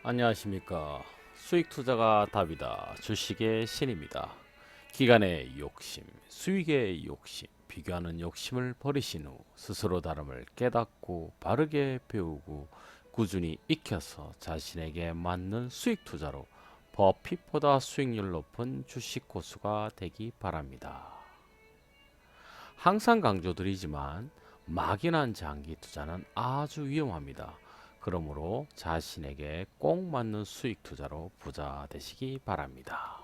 안녕하십니까. 수익 투자가 답이다. 주식의 신입니다. 기간의 욕심, 수익의 욕심, 비교하는 욕심을 버리신 후 스스로 다름을 깨닫고 바르게 배우고 꾸준히 익혀서 자신에게 맞는 수익 투자로 버핏보다 수익률 높은 주식 고수가 되기 바랍니다. 항상 강조드리지만 막연한 장기 투자는 아주 위험합니다. 그러므로 자신에게 꼭 맞는 수익 투자로 부자 되시기 바랍니다.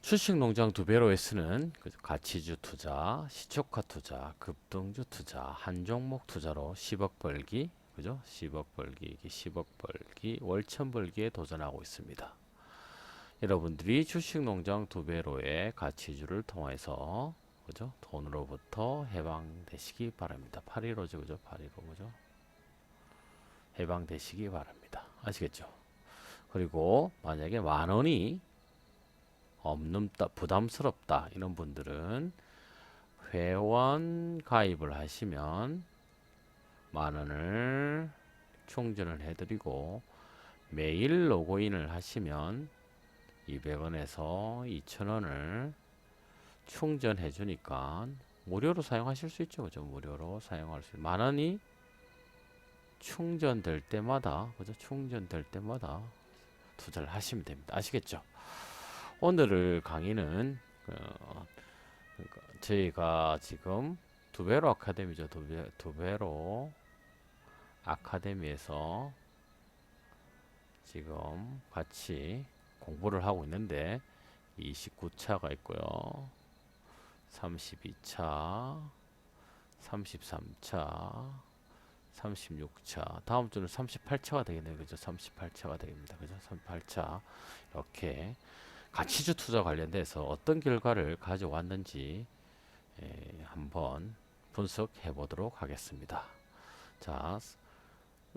주식 농장 두 배로에 쓰는 가치주 투자, 시초가 투자, 급등주 투자, 한 종목 투자로 10억 벌기, 그죠? 10억 벌기, 10억 벌기, 월천 벌기에 도전하고 있습니다. 여러분들이 주식 농장 두 배로의 가치주를 통해서 그죠? 돈으로부터 해방되시기 바랍니다. 815죠, 그죠? 815, 그죠? 해방되시기 바랍니다. 아시겠죠? 그리고 만약에 만 원이 없는다, 부담스럽다 이런 분들은 회원 가입을 하시면 만 원을 충전을 해드리고 매일 로그인을 하시면 200원에서 2000원을 충전해 주니까 무료로 사용하실 수 있죠. 그죠? 무료로 사용할 수 있어요. 만 원이 충전될 때마다 그죠? 충전될 때마다 투자를 하시면 됩니다. 아시겠죠? 오늘 강의는 그러니까 저희가 지금 두배로 아카데미죠. 두배로 아카데미에서 지금 같이 공부를 하고 있는데 29차가 있고요. 32차, 33차, 36차, 다음 주는 38차가 되겠네요. 그죠? 38차가 되겠습니다. 그죠? 38차. 이렇게 가치주 투자 관련돼서 어떤 결과를 가져왔는지 한번 분석해 보도록 하겠습니다. 자,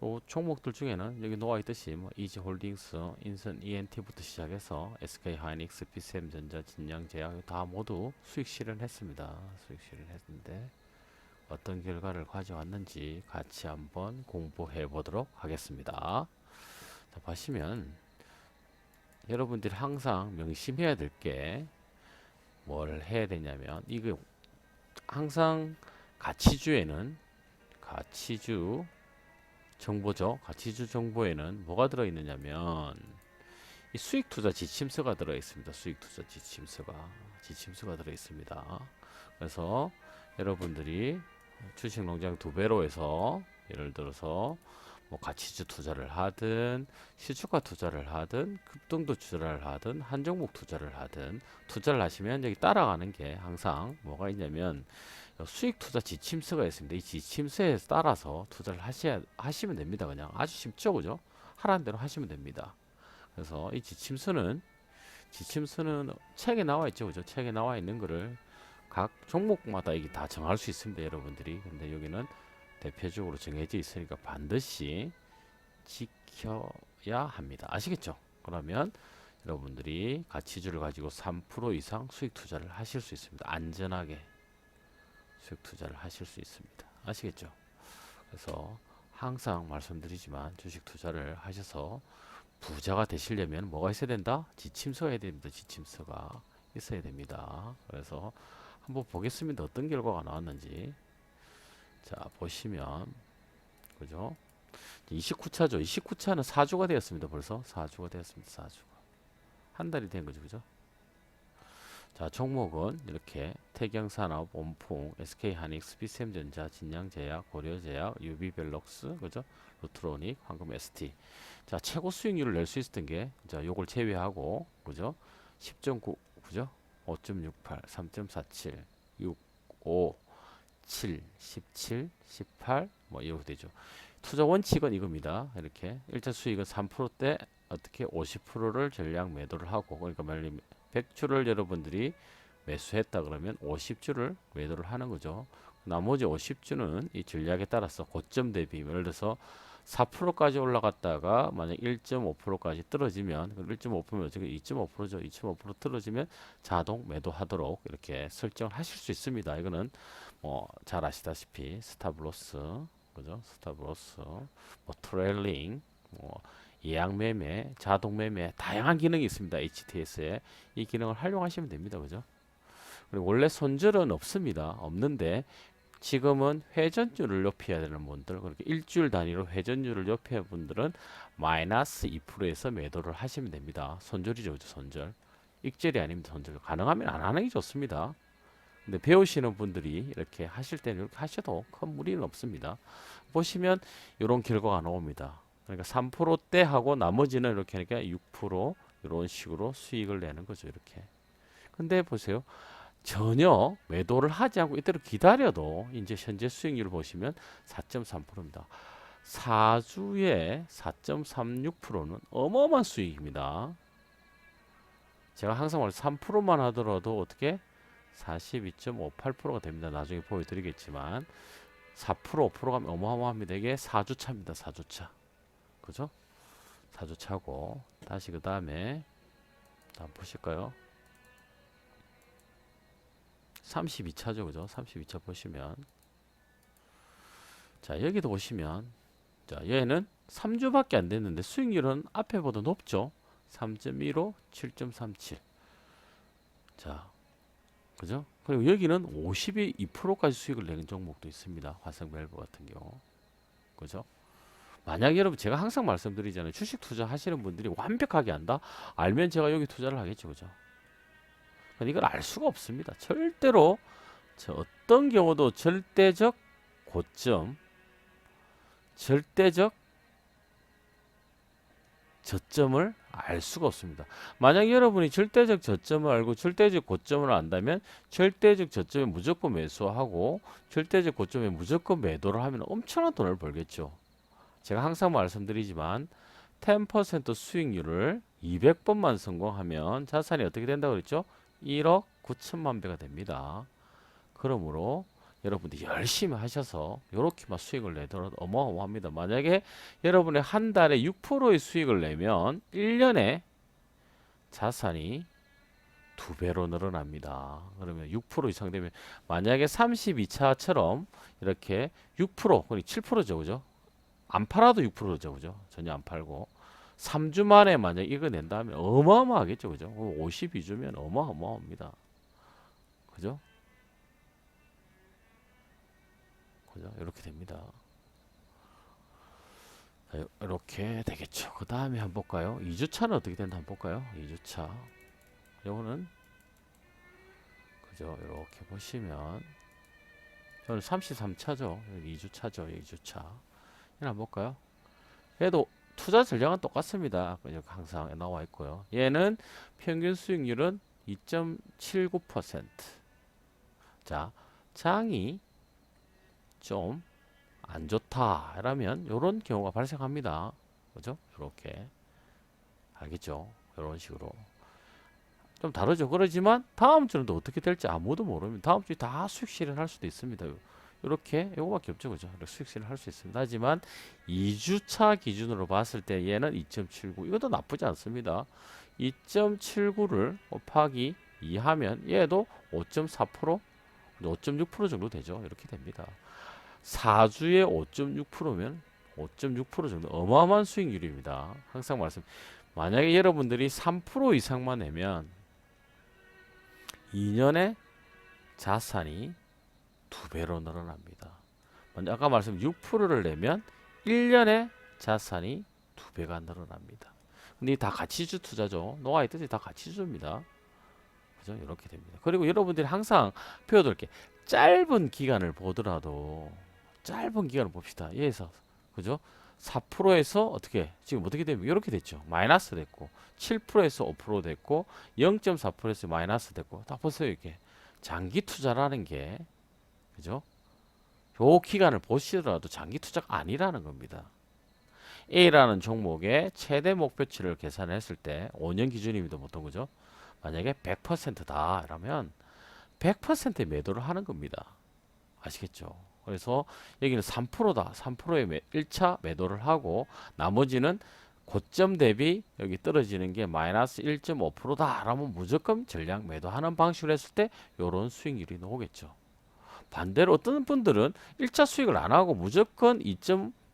요 종목들 중에는 여기 놓아 있듯이 뭐 이지홀딩스, 인선 ENT부터 시작해서 SK 하이닉스, 비스엠전자, 진양제약 다 모두 수익 실현했습니다. 수익 실현했는데 어떤 결과를 가져왔는지 같이 한번 공부해 보도록 하겠습니다. 자, 보시면 여러분들이 항상 명심해야 될 게 뭘 해야 되냐면 이거 항상 가치주에는 가치주 정보죠. 가치주 정보에는 뭐가 들어 있느냐면 이 수익 투자 지침서가 들어 있습니다. 수익 투자 지침서가 들어 있습니다. 그래서 여러분들이 주식 농장 두 배로 해서 예를 들어서 뭐 가치주 투자를 하든 시초가 투자를 하든 급등도 투자를 하든 한 종목 투자를 하든 투자를 하시면 여기 따라가는 게 항상 뭐가 있냐면 수익 투자 지침서가 있습니다. 이 지침서에 따라서 투자를 하시면 됩니다. 그냥 아주 쉽죠, 그죠? 하라는 대로 하시면 됩니다. 그래서 이 지침서는 책에 나와 있죠, 그죠? 책에 나와 있는 거를 각 종목마다 이게 다 정할 수 있습니다, 여러분들이. 근데 여기는 대표적으로 정해져 있으니까 반드시 지켜야 합니다. 아시겠죠? 그러면 여러분들이 가치주를 가지고 3% 이상 수익 투자를 하실 수 있습니다. 안전하게 수익 투자를 하실 수 있습니다. 아시겠죠? 그래서 항상 말씀드리지만 주식 투자를 하셔서 부자가 되시려면 뭐가 있어야 된다? 지침서가 있어야 됩니다. 지침서가 있어야 됩니다. 그래서 한번 보겠습니다. 어떤 결과가 나왔는지. 자, 보시면 그죠? 29차죠. 29차는 4주가 되었습니다. 벌써 4주가 되었습니다. 4주가. 한 달이 된 거죠. 그죠? 자, 종목은 이렇게 태경산업, 온풍, SK하이닉스, 비샘전자, 진양제약, 고려제약, 유비벨럭스, 그죠? 루트로닉, 황금 ST. 자, 최고 수익률을 낼 수 있었던 게, 자, 요걸 제외하고, 그죠? 10.9, 그죠? 5.68, 3.47, 6, 5, 7, 17, 18, 뭐 이렇게 되죠. 투자 원칙은 이겁니다. 이렇게 일자 수익은 3%대 어떻게 50%를 전량 매도를 하고, 그러니까 말로 100주를 여러분들이 매수했다 그러면 50주를 매도를 하는 거죠. 나머지 50주는 이 전략에 따라서 고점 대비 예를 들어서 4%까지 올라갔다가 만약 1.5%까지 떨어지면 1.5%면 어떻게 2.5%죠. 2.5% 떨어지면 자동 매도하도록 이렇게 설정을 하실 수 있습니다. 이거는 뭐 잘 아시다시피 스탑로스, 그죠? 스탑로스, 뭐 트레일링, 뭐 예약 매매, 자동 매매 다양한 기능이 있습니다. HTS에 이 기능을 활용하시면 됩니다. 그죠? 그리고 원래 손절은 없습니다. 없는데 지금은 회전율을 높여야 되는 분들, 그렇게 일주일 단위로 회전율을 높여야 하는 분들은 마이너스 2%에서 매도를 하시면 됩니다. 손절이죠, 그죠? 손절. 익절이 아닙니다. 손절. 가능하면 안 하는 게 좋습니다. 근데 배우시는 분들이 이렇게 하실 때는 이렇게 하셔도 큰 무리는 없습니다. 보시면 이런 결과가 나옵니다. 그러니까 3%대 하고 나머지는 이렇게 하니까 6% 이런 식으로 수익을 내는 거죠. 이렇게. 근데 보세요. 전혀 매도를 하지 않고 이대로 기다려도 이제 현재 수익률을 보시면 4.3%입니다. 4주에 4.36%는 어마어마한 수익입니다. 제가 항상 말해 3%만 하더라도 어떻게 42.58%가 됩니다. 나중에 보여드리겠지만 4% 5% 가면 어마어마합니다. 이게 4주차입니다. 4주차. 그죠? 4주차고 다시 그 다음에 한번 보실까요? 32차죠. 그죠? 32차 보시면 자 여기도 보시면 자 얘는 3주밖에 안 됐는데 수익률은 앞에보다 높죠. 3.15, 7.37. 자 그죠? 그리고 여기는 52%까지 수익을 내는 종목도 있습니다. 화성밸브 같은 경우. 그죠? 만약 여러분 제가 항상 말씀드리잖아요. 주식 투자 하시는 분들이 완벽하게 한다? 알면 제가 여기 투자를 하겠죠. 그죠? 근데 이걸 알 수가 없습니다. 절대로 어떤 경우도 절대적 고점, 절대적 저점을 알 수가 없습니다. 만약 여러분이 절대적 저점을 알고 절대적 고점을 안다면 절대적 저점에 무조건 매수하고 절대적 고점에 무조건 매도를 하면 엄청난 돈을 벌겠죠. 제가 항상 말씀드리지만 10% 수익률을 200번만 성공하면 자산이 어떻게 된다고 그랬죠? 1억 9천만 배가 됩니다. 그러므로 여러분들이 열심히 하셔서 이렇게만 수익을 내더라도 어마어마합니다. 만약에 여러분이 한 달에 6%의 수익을 내면 1년에 자산이 2배로 늘어납니다. 그러면 6% 이상 되면 만약에 32차처럼 이렇게 6%, 거의 7%죠. 그죠? 안 팔아도 6%죠. 그죠? 전혀 안 팔고 3주 만에 만약 이거 낸다면 어마어마하겠죠. 그죠? 52주면 어마어마합니다. 그죠? 그죠? 이렇게 됩니다. 이렇게 되겠죠. 그 다음에 한번 볼까요? 2주차는 어떻게 된다 한번 볼까요? 2주차. 요거는 그죠? 이렇게 보시면 저는 33차죠. 2주차죠. 2주차. 이거 한번 볼까요? 얘도 투자 전략은 똑같습니다. 항상 나와 있고요. 얘는 평균 수익률은 2.79%. 자, 장이 좀 안 좋다 라면 이런 경우가 발생합니다. 그죠? 이렇게 알겠죠? 이런 식으로 좀 다르죠. 그러지만 다음 주는 또 어떻게 될지 아무도 모릅니다. 다음 주에 다 수익 실현할 수도 있습니다. 이렇게 요거밖에 없죠. 그죠? 수익 실현할 수 있습니다. 하지만 2주차 기준으로 봤을 때 얘는 2.79 이것도 나쁘지 않습니다. 2.79를 곱하기 2 하면 얘도 5.4% 5.6% 정도 되죠. 이렇게 됩니다. 4주에 5.6%면 5.6% 정도 어마어마한 수익률입니다. 항상 만약에 여러분들이 3% 이상만 내면 2년에 자산이 2배로 늘어납니다. 아까 말씀 6%를 내면 1년에 자산이 2배가 늘어납니다. 근데 다 가치주 투자죠. 노아의 뜻이 다 가치주입니다. 그죠? 이렇게 됩니다. 그리고 여러분들이 항상 배워둘 게 짧은 기간을 보더라도 짧은 기간을 봅시다. 얘에서 그죠? 4%에서 어떻게 지금 어떻게 되면 이렇게 됐죠. 마이너스 됐고 7%에서 5% 됐고 0.4%에서 마이너스 됐고 딱 보세요. 이렇게 장기 투자라는 게 그죠? 요 기간을 보시더라도 장기 투자가 아니라는 겁니다. A라는 종목의 최대 목표치를 계산했을 때 5년 기준입니다. 보통 그죠? 만약에 100%다 라면 100%의 매도를 하는 겁니다. 아시겠죠? 그래서 여기는 3%다. 3%의 1차 매도를 하고 나머지는 고점 대비 여기 떨어지는 게 마이너스 1.5%다 라면 무조건 전량 매도하는 방식으로 했을 때 요런 수익률이 나오겠죠. 반대로 어떤 분들은 1차 수익을 안 하고 무조건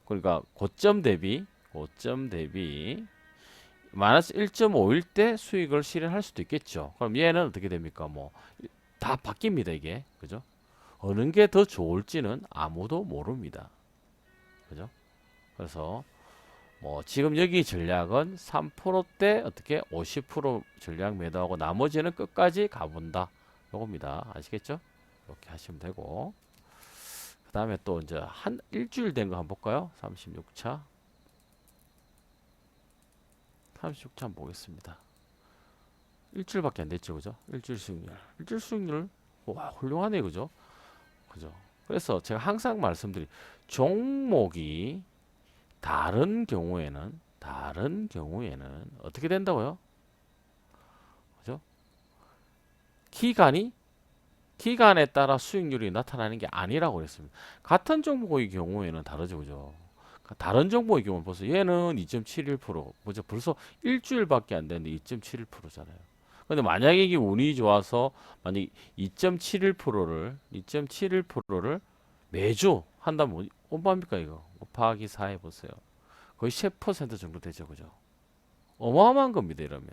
그러니까 고점 대비 고점 대비 마이너스 1.5일 때 수익을 실현할 수도 있겠죠. 그럼 얘는 어떻게 됩니까? 뭐 다 바뀝니다, 이게. 그죠? 어느 게 더 좋을지는 아무도 모릅니다. 그죠? 그래서 뭐 지금 여기 전략은 3%대 어떻게 50% 전략 매도하고 나머지는 끝까지 가본다. 요겁니다. 아시겠죠? 이렇게 하시면 되고. 그 다음에 또 이제 한 일주일 된 거 한번 볼까요? 36차. 36차 한번 보겠습니다. 일주일밖에 안 됐죠, 그죠? 일주일 수익률. 일주일 수익률, 와, 훌륭하네, 그죠? 그죠? 그래서 제가 항상 말씀드린 종목이 다른 경우에는 어떻게 된다고요? 그죠? 기간에 따라 수익률이 나타나는 게 아니라고 그랬습니다. 같은 종목의 경우에는 다르죠, 그죠? 다른 종목의 경우는 벌써 얘는 2.71%, 그죠? 벌써 일주일밖에 안 됐는데 2.71%잖아요. 근데 만약에 이게 운이 좋아서 만약 2.71%를 매주 한다면 얼마입니까 이거? 곱하기 4 해보세요. 거의 10% 정도 되죠, 그죠? 어마어마한 겁니다, 이러면.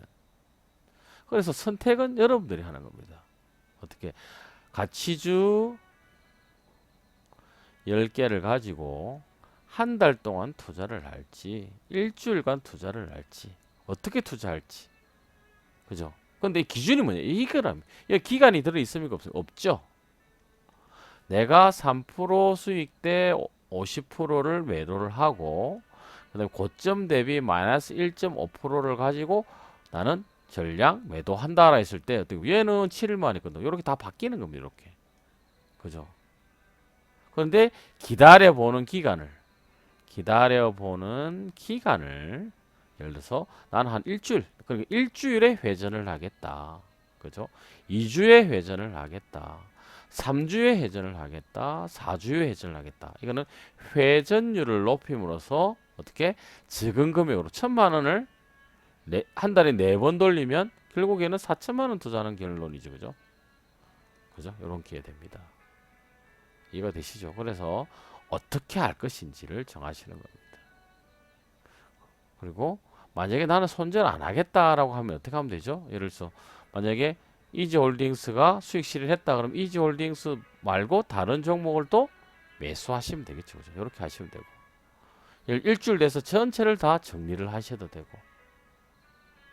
그래서 선택은 여러분들이 하는 겁니다. 어떻게? 가치주 10개를 가지고 한 달 동안 투자를 할지, 일주일간 투자를 할지, 어떻게 투자할지. 그죠? 근데 기준이 뭐냐? 이거라면. 기간이 들어있습니까? 없죠? 내가 3% 수익 때 50%를 매도를 하고, 그 다음에 고점 대비 마이너스 1.5%를 가지고 나는 전량 매도한다라 했을 때, 얘는 7일 만에 끝나. 이렇게 다 바뀌는 겁니다. 이렇게. 그죠? 그런데 기다려보는 기간을 예를 들어서 나는 한 일주일, 그러니까 일주일에 회전을 하겠다. 그죠? 2주에 회전을 하겠다. 3주에 회전을 하겠다. 4주에 회전을 하겠다. 이거는 회전율을 높임으로써 어떻게 적은 금액으로 1,000만 원을 한 달에 4번 돌리면 결국에는 4천만 원 투자하는 결론이죠. 그죠? 그죠? 이런 기회 됩니다. 이해가 되시죠? 그래서 어떻게 할 것인지를 정하시는 겁니다. 그리고 만약에 나는 손절 안 하겠다라고 하면 어떻게 하면 되죠? 예를 들어서 만약에 이지홀딩스가 수익 실현했다 그러면 이지홀딩스 말고 다른 종목을 또 매수하시면 되겠죠. 그죠? 이렇게 하시면 되고 일주일 돼서 전체를 다 정리를 하셔도 되고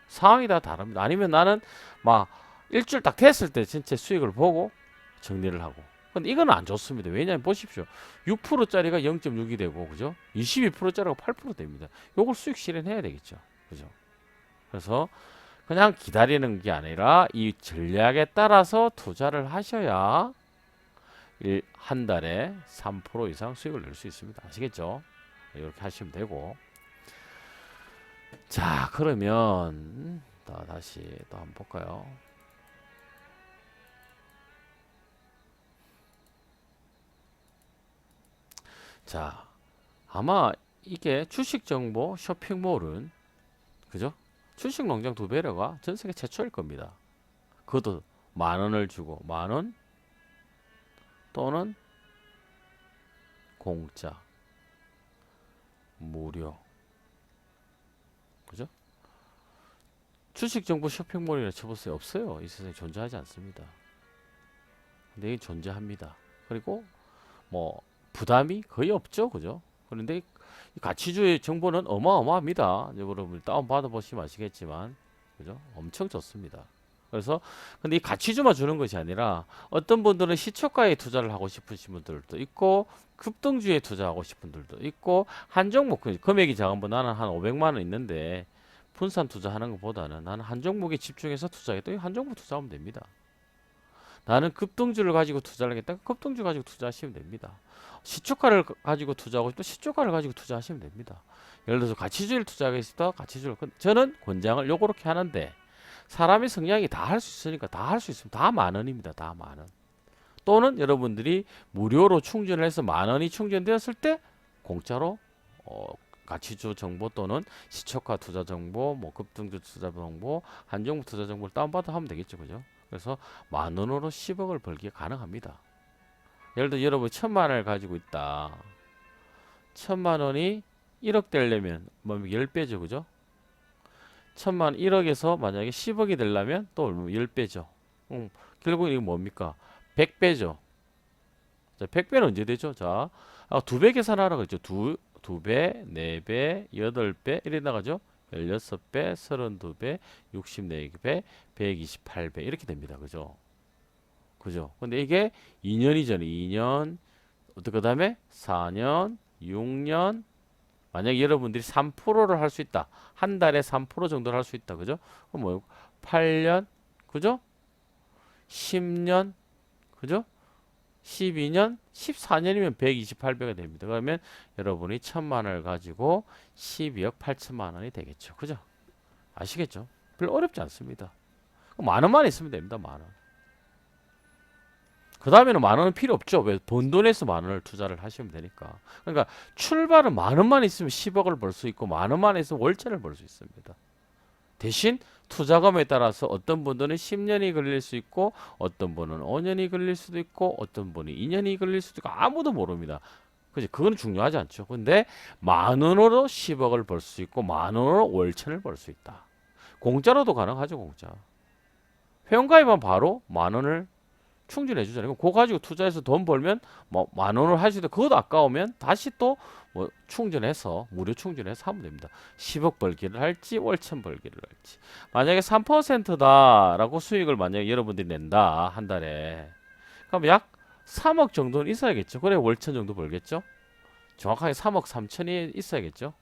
상황이 다 다릅니다. 아니면 나는 막 일주일 딱 됐을 때 전체 수익을 보고 정리를 하고. 근데 이건 안 좋습니다. 왜냐하면 보십시오. 6%짜리가 0.6이 되고, 그죠? 22%짜리가 8% 됩니다. 요걸 수익 실현해야 되겠죠. 그죠? 그래서 그냥 기다리는 게 아니라 이 전략에 따라서 투자를 하셔야 한 달에 3% 이상 수익을 낼 수 있습니다. 아시겠죠? 이렇게 하시면 되고. 자, 그러면 다시 또 한번 볼까요? 자, 아마 이게 주식 정보 쇼핑몰은 그죠? 주식 농장 2배려가 전 세계 최초일 겁니다. 그것도 10,000원을 주고 10,000원 또는 공짜 무료. 그죠? 주식 정보 쇼핑몰이라 쳐보세요. 없어요. 이 세상에 존재하지 않습니다. 근데 이게 존재합니다. 그리고 뭐 부담이 거의 없죠. 그죠? 그런데 이 가치주의 정보는 어마어마합니다. 여러분 다운 받아 보시면 아시겠지만 그죠? 엄청 좋습니다. 그래서 근데 이 가치주만 주는 것이 아니라 어떤 분들은 시초가에 투자를 하고 싶으신 분들도 있고 급등주에 투자하고 싶은 분들도 있고 한 종목 금액이 작은 분 나는 한 500만 원 있는데 분산 투자하는 것보다는 나는 한 종목에 집중해서 투자하겠다. 한 종목 투자하면 됩니다. 나는 급등주를 가지고 투자를 하겠다. 급등주 가지고 투자하시면 됩니다. 시초가를 가지고 투자하고 싶다. 시초가를 가지고 투자하시면 됩니다. 예를 들어서 가치주를 투자하겠다. 가치주를 저는 권장을 요렇게 하는데 사람의 성향이 다 할 수 있으니까 다 할 수 있으면 다 10,000원입니다. 다 10,000원. 또는 여러분들이 무료로 충전을 해서 10,000원이 충전되었을 때 공짜로 가치주 정보 또는 시초가 투자 정보, 뭐 급등주 투자 정보, 한정부 투자 정보를 다운받아 하면 되겠죠. 그죠? 그래서 10,000원으로 10억을 벌기가 가능합니다. 예를 들어 여러분 1,000만 원을 가지고 있다. 1,000만 원이 1억 되려면 뭐 10배죠. 그죠? 1000만 1억에서 만약에 10억이 되려면 또 10배죠. 결국 이게 뭡니까? 100배죠. 자, 100배는 언제 되죠? 자, 2배 계산하라고 했죠. 2배, 4배, 8배 이래 나가죠. 16배, 32배, 64배, 128배 이렇게 됩니다. 그죠? 그죠? 근데 이게 2년이잖아요. 2년, 그 다음에 4년, 6년, 만약에 여러분들이 3%를 할 수 있다. 한 달에 3% 정도를 할 수 있다. 그죠? 그럼 뭐 8년, 그죠? 10년, 그죠? 12년, 14년이면 128배가 됩니다. 그러면 여러분이 1000만 원을 가지고 12억 8천만 원이 되겠죠. 그죠? 아시겠죠? 별로 어렵지 않습니다. 만 원만 있으면 됩니다. 만 원. 그 다음에는 만 원은 필요 없죠. 왜? 번 돈에서 만 원을 투자를 하시면 되니까. 그러니까 출발은 만 원만 있으면 10억을 벌 수 있고 만 원만 있으면 월천을 벌 수 있습니다. 대신 투자금에 따라서 어떤 분들은 10년이 걸릴 수 있고 어떤 분은 5년이 걸릴 수도 있고 어떤 분이 2년이 걸릴 수도 있고 아무도 모릅니다. 그지? 그건 중요하지 않죠. 근데 만 원으로 10억을 벌 수 있고 만 원으로 월천을 벌 수 있다. 공짜로도 가능하죠. 공짜. 회원가입하면 바로 만 원을 충전해 주잖아요. 그거 가지고 투자해서 돈 벌면 뭐 만 원을 하시도 그것도 아까우면 다시 또 뭐 충전해서 무료 충전해서 하면 됩니다. 10억 벌기를 할지 월천 벌기를 할지. 만약에 3%다라고 수익을 만약에 여러분들이 낸다 한 달에 그럼 약 3억 정도는 있어야겠죠. 그래 월천 정도 벌겠죠. 정확하게 3억 3천이 있어야겠죠.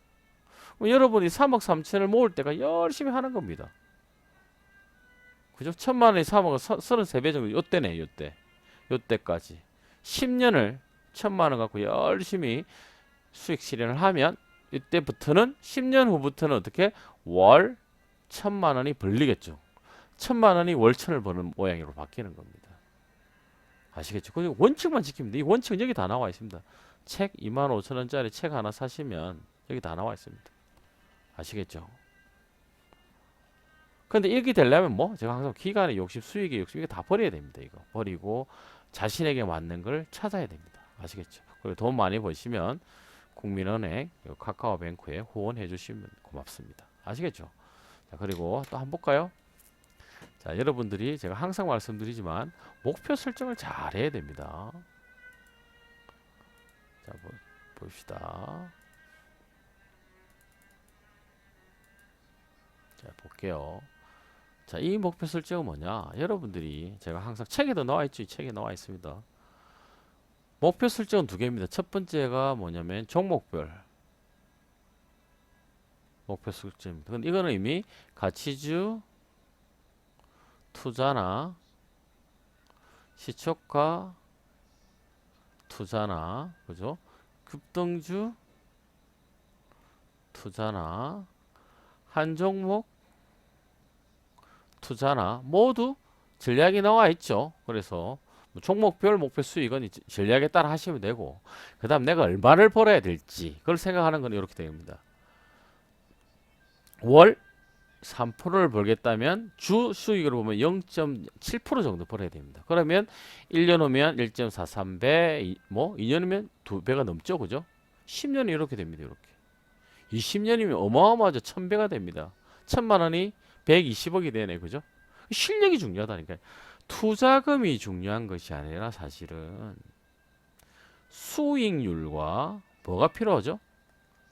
그럼 여러분이 3억 3천을 모을 때가 열심히 하는 겁니다. 그죠? 1000만 원이 3억 33배 정도 요때네 요때 요때까지 10년을 1000만 원 갖고 열심히 수익 실현을 하면 이때부터는 10년 후부터는 어떻게 월 1000만 원이 벌리겠죠. 1000만 원이 월천을 버는 모양으로 바뀌는 겁니다. 아시겠죠? 그 원칙만 지키면 돼. 이 원칙은 여기 다 나와 있습니다. 책 25,000원짜리 책 하나 사시면 여기 다 나와 있습니다. 아시겠죠? 근데 이렇게 되려면 뭐 제가 항상 기간의 욕심, 수익의 욕심 이거 다 버려야 됩니다. 이거 버리고 자신에게 맞는 걸 찾아야 됩니다. 아시겠죠? 그리고 돈 많이 버시면 국민은행, 카카오뱅크에 후원해 주시면 고맙습니다. 아시겠죠? 자, 그리고 또 한번 볼까요? 자, 여러분들이 제가 항상 말씀드리지만 목표 설정을 잘 해야 됩니다. 자, 봅시다. 자, 볼게요. 자, 이 목표 설정은 뭐냐? 여러분들이 제가 항상 책에도 나와 있죠. 이 책에 나와 있습니다. 목표 설정은 두 개입니다. 첫 번째가 뭐냐면 종목별 목표 설정입니다. 근데 이거는 이미 가치주 투자나 시초가 투자나 그죠? 급등주 투자나 한 종목 투자나 모두 전략이 나와 있죠. 그래서 종목별 목표 수익은 전략에 따라 하시면 되고 그 다음 내가 얼마를 벌어야 될지 그걸 생각하는 건 이렇게 됩니다. 월 3%를 벌겠다면 주 수익으로 보면 0.7% 정도 벌어야 됩니다. 그러면 1년 후면 1.43배, 뭐 2년 후면 2배가 넘죠. 그죠? 10년이 이렇게 됩니다. 이렇게. 20년이면 어마어마하죠. 1000배가 됩니다. 1000만 원이 120억이 되네. 그죠? 실력이 중요하다니까요. 투자금이 중요한 것이 아니라 사실은 수익률과 뭐가 필요하죠?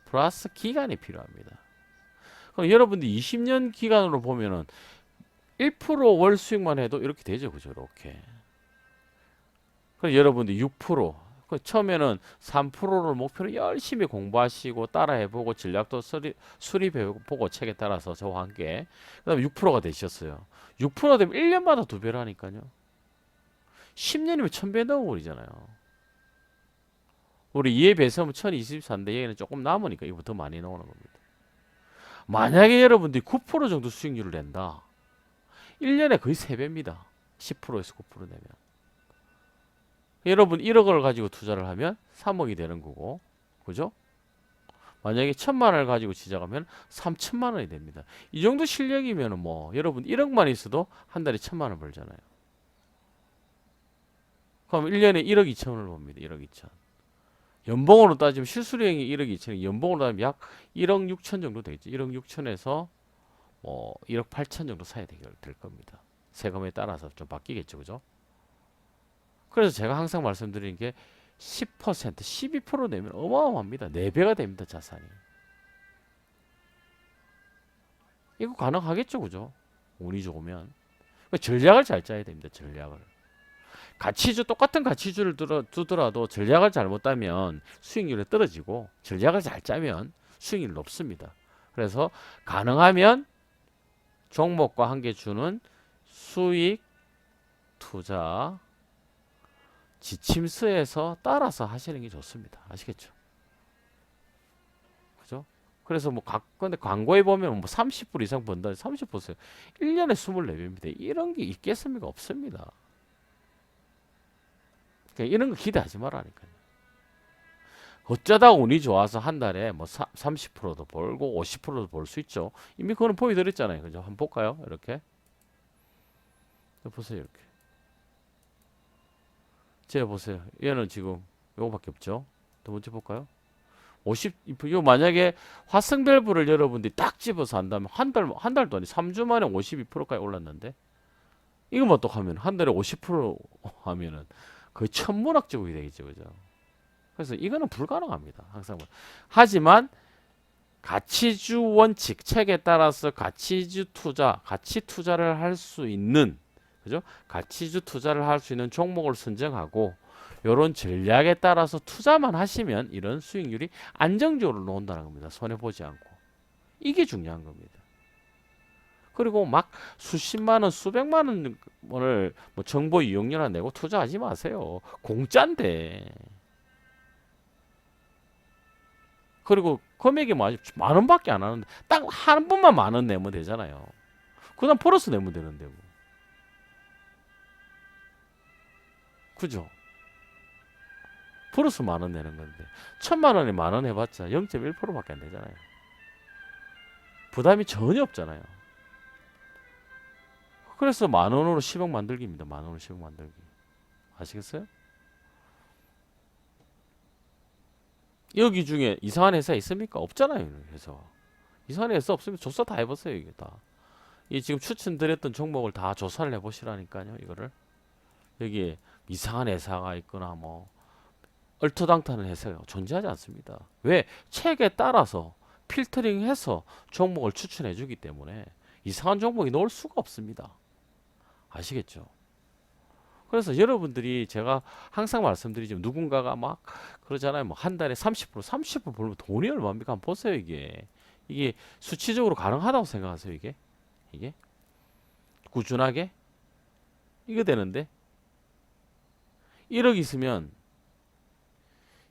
플러스 기간이 필요합니다. 그럼 여러분들 20년 기간으로 보면은 1%월 수익만 해도 이렇게 되죠. 그죠? 이렇게. 그럼 여러분들 6%, 처음에는 3%를 목표로 열심히 공부하시고 따라해보고 전략도 수립해보고 책에 따라서 저와 함께 그 다음에 6%가 되셨어요. 6% 되면 1년마다 2배라니까요. 10년이면 1000배 넘어버리잖아요. 우리 2의 배수하면 1024인데 얘는 조금 남으니까 이거 더 많이 나오는 겁니다. 만약에 여러분들이 9% 정도 수익률을 낸다. 1년에 거의 3배입니다. 10%에서 9% 내면. 여러분 1억을 가지고 투자를 하면 3억이 되는 거고. 그죠? 만약에 1000만 원을 가지고 시작하면 3000만 원이 됩니다. 이 정도 실력이면 뭐 여러분 1억만 있어도 한 달에 1000만 원 벌잖아요. 그럼 1년에 1억 2천을 봅니다. 1억 2천. 연봉으로 따지면 실수령이 1억 2천이 연봉으로 따지면 약 1억 6천 정도 되겠죠. 1억 6천에서 뭐 1억 8천 정도 사야 될 겁니다. 세금에 따라서 좀 바뀌겠죠. 그죠? 그래서 제가 항상 말씀드리는 게 10%, 12% 내면 어마어마합니다. 4배가 됩니다. 자산이. 이거 가능하겠죠. 그죠? 운이 좋으면. 전략을 잘 짜야 됩니다. 전략을. 가치주 똑같은 가치주를 두더라도 전략을 잘못 따면 수익률이 떨어지고 전략을 잘 짜면 수익률이 높습니다. 그래서 가능하면 종목과 함께 주는 수익 투자 지침서에서 따라서 하시는 게 좋습니다. 아시겠죠? 그죠? 그래서 뭐 근데 광고에 보면 뭐 30% 이상 번다. 30% 보세요. 1년에 24배입니다. 이런 게 있겠습니까? 없습니다. 그러니까 이런 거 기대하지 말라니까요. 어쩌다 운이 좋아서 한 달에 뭐 30%도 벌고 50%도 벌 수 있죠. 이미 그거는 보여드렸잖아요. 그죠? 한번 볼까요? 이렇게. 보세요. 이렇게. 제가 보세요. 얘는 지금 요거밖에 없죠. 두 번째 볼까요? 50, 이거 만약에 화승밸브를 여러분들이 딱 집어서 한다면 한 달도 아니 3주 만에 52%까지 올랐는데 이거만 또 하면 한 달에 50% 하면은 거의 천문학적이 되겠죠. 그죠? 그래서 이거는 불가능합니다. 항상. 하지만 가치주 원칙, 책에 따라서 가치 투자를 할 수 있는, 그죠? 가치주 투자를 할 수 있는 종목을 선정하고, 요런 전략에 따라서 투자만 하시면 이런 수익률이 안정적으로 나온다는 겁니다. 손해보지 않고. 이게 중요한 겁니다. 그리고 막 수십만 원, 수백만 원을 뭐 정보 이용료나 내고 투자하지 마세요. 공짜인데. 그리고 금액이 뭐 만 원밖에 안 하는데 딱 한 번만 만 원 내면 되잖아요. 그다음 플러스 내면 되는데 뭐. 그죠? 플러스 만 원 내는 건데 1,000만 원에 만 원 해봤자 0.1%밖에 안 되잖아요. 부담이 전혀 없잖아요. 그래서 만 원으로 10억 만들기입니다. 만 원으로 10억 만들기. 아시겠어요? 여기 중에 이상한 회사 있습니까? 없잖아요. 회사. 이상한 회사 없으면 조사 다 해보세요. 이게 다. 이 지금 추천드렸던 종목을 다 조사를 해보시라니까요. 이거를. 여기에 이상한 회사가 있거나 뭐 얼토당토하는 회사가 존재하지 않습니다. 왜? 책에 따라서 필터링해서 종목을 추천해 주기 때문에 이상한 종목이 넣을 수가 없습니다. 아시겠죠? 그래서 여러분들이 제가 항상 말씀드리지만 누군가가 막 그러잖아요. 뭐 한 달에 30% 벌면 돈이 얼마입니까? 한번 보세요. 이게 수치적으로 가능하다고 생각하세요. 이게 꾸준하게 이거 되는데 1억 있으면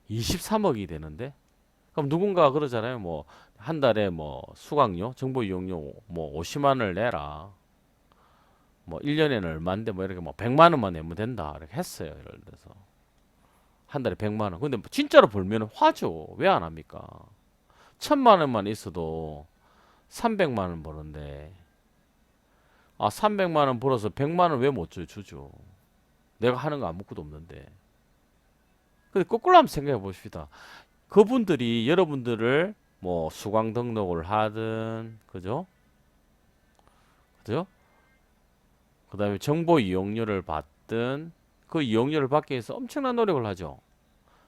23억이 되는데 그럼 누군가가 그러잖아요. 뭐 한 달에 뭐 수강료, 정보 이용료 뭐 50만 원을 내라. 뭐 1년에는 얼마인데 뭐 이렇게 뭐 100만 원만 내면 된다. 이렇게 했어요. 예를 들어서 한 달에 100만 원. 근데 진짜로 벌면 화죠. 왜 안 합니까? 1,000만 원만 있어도 300만 원 버는데 300만 원 벌어서 100만 원 왜 못 줘요? 주죠. 내가 하는 거 아무것도 없는데. 근데 거꾸로 한번 생각해 보십시다. 그분들이 여러분들을 뭐 수강 등록을 하든 그죠? 그죠? 그 다음에 정보 이용료를 받든 그 이용료를 받기 위해서 엄청난 노력을 하죠.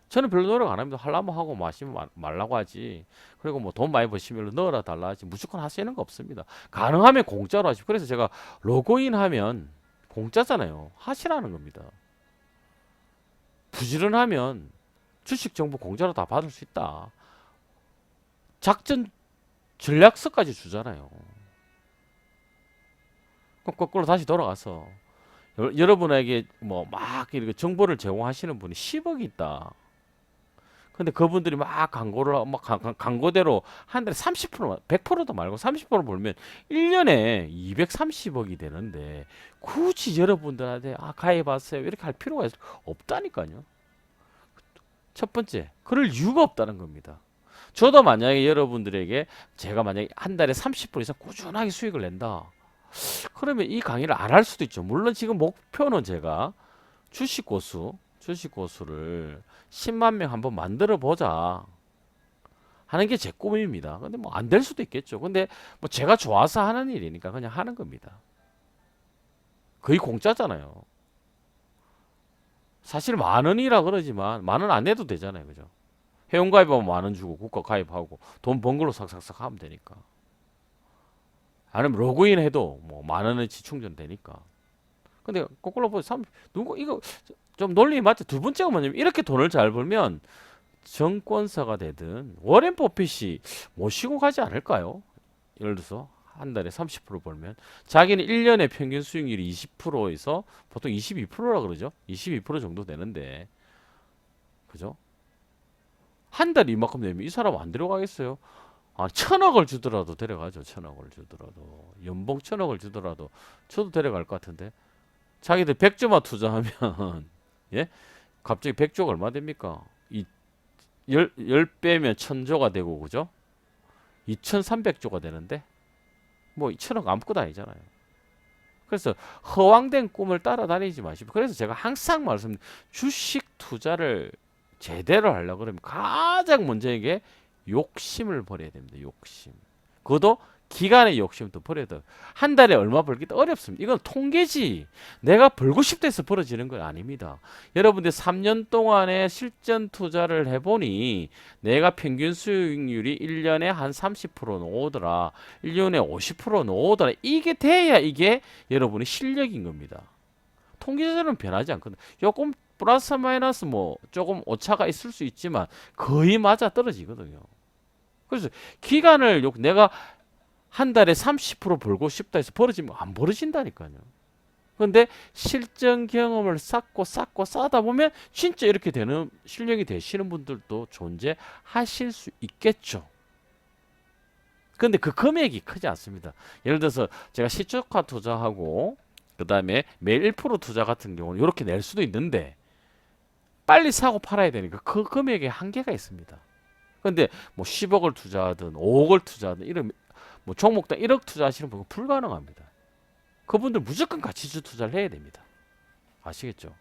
저는 별로 노력 안 합니다. 하려면 하고 마시면 말라고 하지. 그리고 뭐 돈 많이 버시면 넣어라 달라 하지. 무조건 하시는 거 없습니다. 가능하면 공짜로 하시고. 그래서 제가 로그인 하면 공짜잖아요. 하시라는 겁니다. 부지런하면 주식 정보 공짜로 다 받을 수 있다. 작전 전략서까지 주잖아요. 그럼 거꾸로 다시 돌아가서 여러분에게 뭐 막 이렇게 정보를 제공하시는 분이 10억이 있다. 근데 그분들이 막 광고를 막 광고대로 한 달에 30%, 100%도 말고 30% 벌면 1년에 230억이 되는데 굳이 여러분들한테 가입하세요 이렇게 할 필요가 없다니까요. 첫 번째, 그럴 이유가 없다는 겁니다. 저도 만약에 여러분들에게 제가 만약에 한 달에 30% 이상 꾸준하게 수익을 낸다. 그러면 이 강의를 안 할 수도 있죠. 물론 지금 목표는 제가 주식 고수 주식 고수를 10만 명 한번 만들어 보자 하는 게 제 꿈입니다. 근데 뭐 안 될 수도 있겠죠. 근데 뭐 제가 좋아서 하는 일이니까 그냥 하는 겁니다. 거의 공짜잖아요. 사실 만 원이라 그러지만 만 원 안 내도 되잖아요. 그죠? 회원가입하면 만 원 주고 국가 가입하고 돈 번 걸로 싹싹싹 하면 되니까. 아니면 로그인 해도 뭐 만 원어치 충전되니까. 근데 거꾸로 보면 누구 이거 좀 논리 맞죠? 두 번째가 뭐냐면 이렇게 돈을 잘 벌면 정권사가 되든 워렌 버핏이 모시고 가지 않을까요? 예를 들어서 한 달에 30% 벌면 자기는 1년에 평균 수익률이 20%에서 보통 22%라 그러죠. 22% 정도 되는데 그죠? 한 달에 이만큼 내면 이 사람 안 데려가겠어요? 아, 1,000억을 주더라도 데려가죠. 1,000억을 주더라도 연봉 1,000억을 주더라도 저도 데려갈 것 같은데 자기들 100조만 투자하면 예? 갑자기 100조가 얼마 됩니까? 이 10배면 1,000조가 되고 그죠? 2,300조가 되는데 뭐 2,000억 아무것도 아니잖아요. 그래서 허황된 꿈을 따라다니지 마시고 그래서 제가 항상 주식 투자를 제대로 하려고 그러면 가장 먼저 이게 욕심을 버려야 됩니다. 욕심. 그것도 기간의 욕심도 버려야 돼요. 한 달에 얼마 벌기도 어렵습니다. 이건 통계지. 내가 벌고 싶다 해서 벌어지는 건 아닙니다. 여러분들 3년 동안에 실전 투자를 해보니 내가 평균 수익률이 1년에 한 30% 나오더라. 1년에 50% 나오더라. 이게 돼야 이게 여러분의 실력인 겁니다. 통계적으로는 변하지 않거든요. 조금 플러스 마이너스 뭐 조금 오차가 있을 수 있지만 거의 맞아 떨어지거든요. 그래서 기간을 내가 한 달에 30% 벌고 싶다 해서 벌어지면 안 벌어진다니까요. 그런데 실전 경험을 쌓고 쌓다 보면 진짜 이렇게 되는 실력이 되시는 분들도 존재하실 수 있겠죠. 근데 그 금액이 크지 않습니다. 예를 들어서 제가 시초가 투자하고 그 다음에 매일 1% 투자 같은 경우는 이렇게 낼 수도 있는데 빨리 사고 팔아야 되니까 그 금액에 한계가 있습니다. 근데 뭐 10억을 투자하든 5억을 투자하든 이런 뭐 종목당 1억 투자하시는 분은 불가능합니다. 그분들 무조건 가치주 투자를 해야 됩니다. 아시겠죠?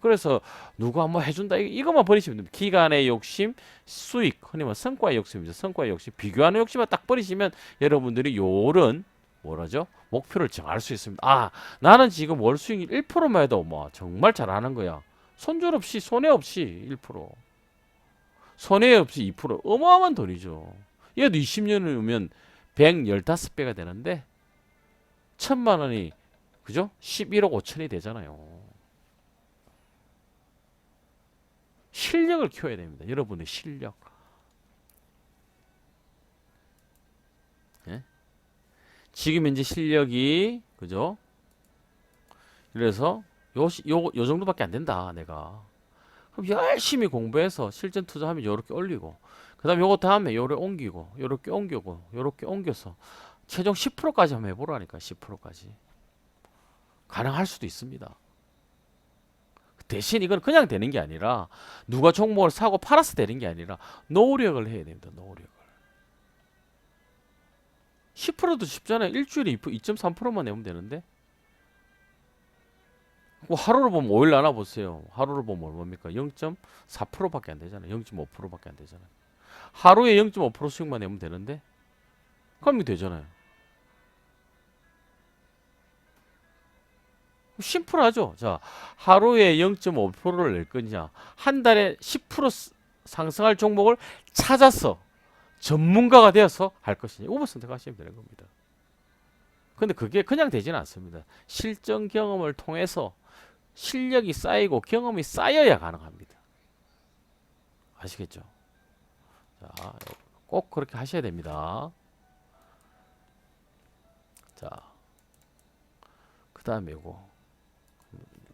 그래서 누가 한번 해준다 이것만 버리시면 됩니다. 기간의 욕심, 수익, 흔히 말하면 성과의 욕심이죠. 성과의 욕심, 비교하는 욕심만 딱 버리시면 여러분들이 요런 뭐라죠? 목표를 정할 수 있습니다. 아, 나는 지금 월 수익 1%만 해도 뭐 정말 잘하는 거야. 손절 없이 손해 없이 1%, 손해 없이 2% 어마어마한 돈이죠. 얘도 20년이면 115배가 되는데 1,000만 원이 그죠? 11억 5천이 되잖아요. 실력을 키워야 됩니다. 여러분의 실력. 예? 지금 현재 실력이 그죠? 그래서 요 정도밖에 안 된다. 내가. 그럼 열심히 공부해서 실전 투자하면 요렇게 올리고 그다음에 요거 다음에 요래 옮기고 요렇게 옮기고 요렇게 옮겨서 최종 10%까지 한번 해보라니까. 10%까지 가능할 수도 있습니다. 대신 이건 그냥 되는 게 아니라 누가 종목을 사고 팔아서 되는 게 아니라 노력을 해야 됩니다. 노력을. 10%도 쉽잖아요. 일주일에 2.3%만 내면 되는데 뭐 하루를 보면 5일 나눠 보세요. 하루를 보면 얼마입니까? 0.4%밖에 안 되잖아요. 0.5%밖에 안 되잖아요. 하루에 0.5% 수익만 내면 되는데 그러면 되잖아요. 심플하죠. 자, 하루에 0.5%를 낼 거냐, 한 달에 10% 상승할 종목을 찾아서 전문가가 되어서 할 것이냐, 이거 선택하시면 되는 겁니다. 근데 그게 그냥 되지는 않습니다. 실전 경험을 통해서 실력이 쌓이고 경험이 쌓여야 가능합니다. 아시겠죠? 자, 꼭 그렇게 하셔야 됩니다. 자, 그 다음에 이거.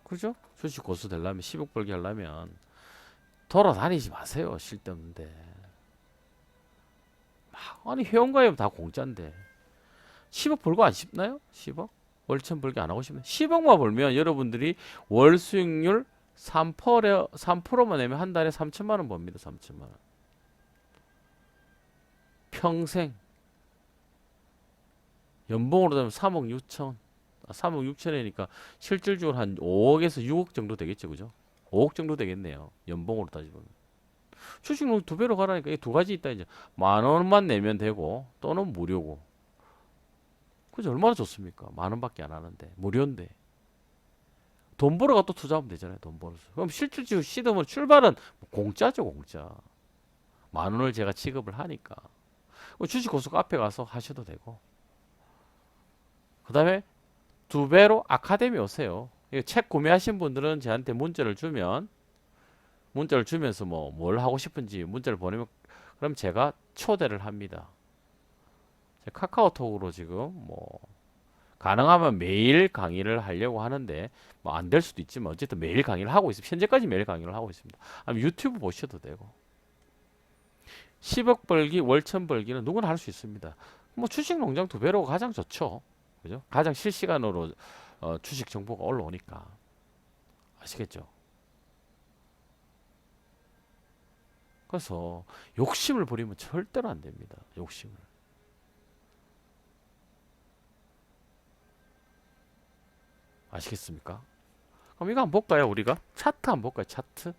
그죠? 주식 고수 되려면 10억 벌기 하려면 돌아다니지 마세요. 쓸데없는데. 아니 회원가입 다 공짜인데 10억 벌고 안 싶나요? 10억? 월천 벌기 안 하고 싶나요? 10억만 벌면 여러분들이 월 수익률 3%만 내면 한 달에 3천만 원 법니다. 3천만 원. 평생 연봉으로 되면 3억 6천. 3억 6천이니까 실질적으로 한 5억에서 6억 정도 되겠죠, 그죠? 5억 정도 되겠네요. 연봉으로 따지면. 주식은 두 배로 가라니까 이 두 가지 있다 이제. 만 원만 내면 되고 또는 무료고. 그죠? 얼마나 좋습니까? 만 원밖에 안 하는데 무료인데. 돈 벌어가 또 투자하면 되잖아요. 돈 벌어서. 그럼 실질적으로 시드면 출발은 공짜죠, 공짜. 만 원을 제가 지급을 하니까. 주식 고수 카페 가서 하셔도 되고. 그 다음에 두 배로 아카데미 오세요. 책 구매하신 분들은 저한테 문자를 주면서 뭐 뭘 하고 싶은지 문자를 보내면 그럼 제가 초대를 합니다. 카카오톡으로 지금 뭐 가능하면 매일 강의를 하려고 하는데 뭐 안 될 수도 있지만 어쨌든 매일 강의를 하고 있습니다. 현재까지 매일 강의를 하고 있습니다. 아니면 유튜브 보셔도 되고 10억 벌기, 월천 벌기는 누구나 할 수 있습니다. 뭐 주식 농장 두 배로 가장 좋죠. 그죠? 가장 실시간으로 주식 정보가 올라오니까 아시겠죠? 그래서 욕심을 부리면 절대로 안 됩니다. 욕심을. 아시겠습니까? 그럼 이거 한번 볼까요? 우리가 차트 한번 볼까요? 차트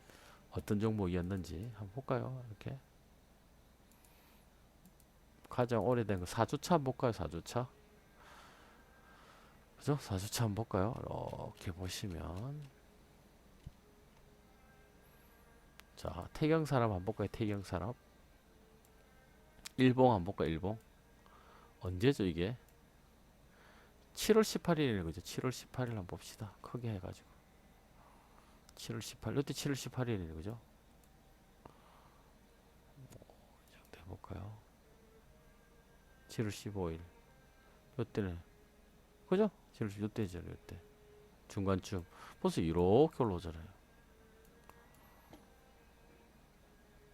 어떤 종목이었는지 한번 볼까요? 이렇게 가장 오래된 거 4주차 한번 볼까요? 4주차 그죠? 4주차 한번 볼까요? 이렇게 보시면 자 태경산업 한번 볼까요? 태경산업 일봉 한번 볼까요? 일봉 언제죠 이게? 7월 18일이네 그죠? 7월 18일 한번 봅시다. 크게 해가지고 7월 18일 이때 7월 18일이네 그죠? 해볼까요? 7월 15일 요때는 그죠? 7월 요때죠 요때 중간쯤 벌써 이렇게 올라오잖아요.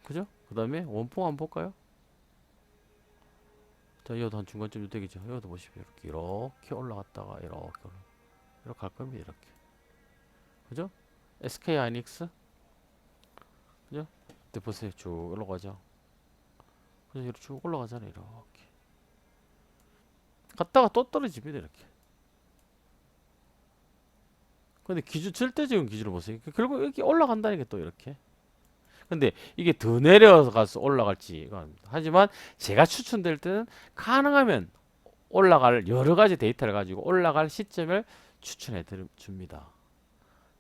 그죠? 그 다음에 원봉 한번 볼까요? 자 이것도 한 중간쯤 요때겠죠? 이것도 보시면 이렇게 올라갔다가 이렇게 갈 겁니다. 이렇게 그죠? SK 하이닉스 그죠? 이때 보세요 쭉 올라가죠. 그래서 이렇게 쭉 올라가잖아요. 이렇게 갔다가 또 떨어집니다. 이렇게. 근데 기준 절대적인 기준을 보세요. 결국 이렇게 올라간다니까 또 이렇게. 근데 이게 더 내려가서 올라갈지 이건 하지만 제가 추천될 때는 가능하면 올라갈 여러 가지 데이터를 가지고 올라갈 시점을 추천해 줍니다.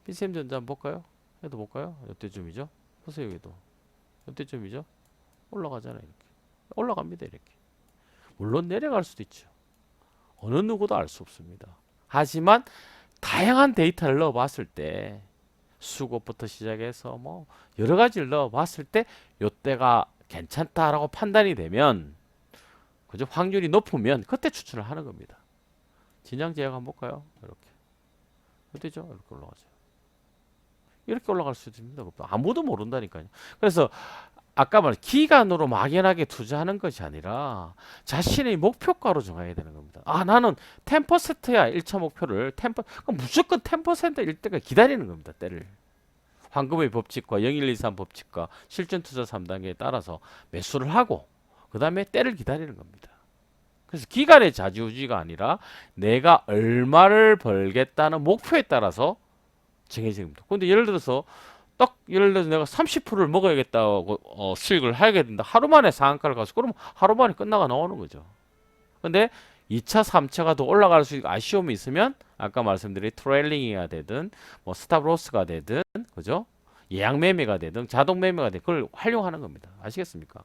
PCM전자 한번 볼까요? 해도 볼까요? 이때쯤이죠. 보세요 여기도 이때쯤이죠. 올라가잖아요. 이렇게 올라갑니다. 이렇게 물론 내려갈 수도 있죠. 어느 누구도 알 수 없습니다. 하지만 다양한 데이터를 넣어봤을 때 수급부터 시작해서 뭐 여러 가지를 넣어봤을 때 요때가 괜찮다라고 판단이 되면 그죠? 확률이 높으면 그때 추천을 하는 겁니다. 진양 제약 한번 볼까요? 이렇게 어때죠? 이렇게 올라가죠. 이렇게 올라갈 수 있습니다. 아무도 모른다니까요. 그래서 아까 말한 기간으로 막연하게 투자하는 것이 아니라 자신의 목표가로 정해야 되는 겁니다. 아 나는 10%야 1차 목표를 10%, 그럼 무조건 10%일 때가 기다리는 겁니다. 때를 황금의 법칙과 0123 법칙과 실전투자 3단계에 따라서 매수를 하고 그 다음에 때를 기다리는 겁니다. 그래서 기간의 좌지우지가 아니라 내가 얼마를 벌겠다는 목표에 따라서 정해집니다. 근데 예를 들어서 내가 30%를 먹어야겠다고 수익을 하게 된다. 하루 만에 상한가를 가서 그러면 하루 만에 끝나가 나오는 거죠. 근데 2차, 3차가 더 올라갈 수 있는 아쉬움이 있으면 아까 말씀드린 트레일링이가 되든 뭐 스탑로스가 되든 그죠? 예약 매매가 되든 자동 매매가 되든 그걸 활용하는 겁니다. 아시겠습니까?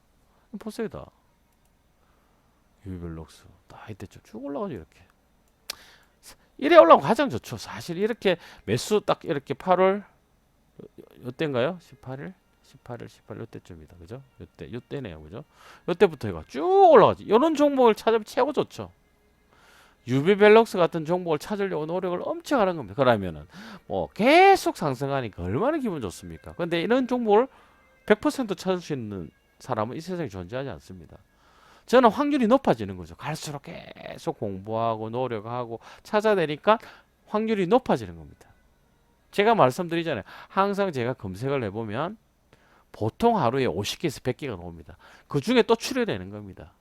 보세요 다. 유비벨록스 다 이때쯤 쭉 올라가죠 이렇게. 이래 올라가면 가장 좋죠. 사실 이렇게 매수 딱 이렇게 8월 요때인가요? 18일 요때쯤이다. 그죠? 요때네요. 그죠? 요때부터 해가 쭉 올라가지. 이런 종목을 찾으면 최고 좋죠. 유비벨럭스 같은 종목을 찾으려고 노력을 엄청 하는 겁니다. 그러면은 뭐 계속 상승하니까 얼마나 기분 좋습니까? 근데 이런 종목을 100% 찾을 수 있는 사람은 이 세상에 존재하지 않습니다. 저는 확률이 높아지는 거죠. 갈수록 계속 공부하고 노력하고 찾아내니까 확률이 높아지는 겁니다. 제가 말씀드리잖아요. 항상 제가 검색을 해보면 보통 하루에 50개에서 100개가 나옵니다. 그 중에 또 추려내는 겁니다.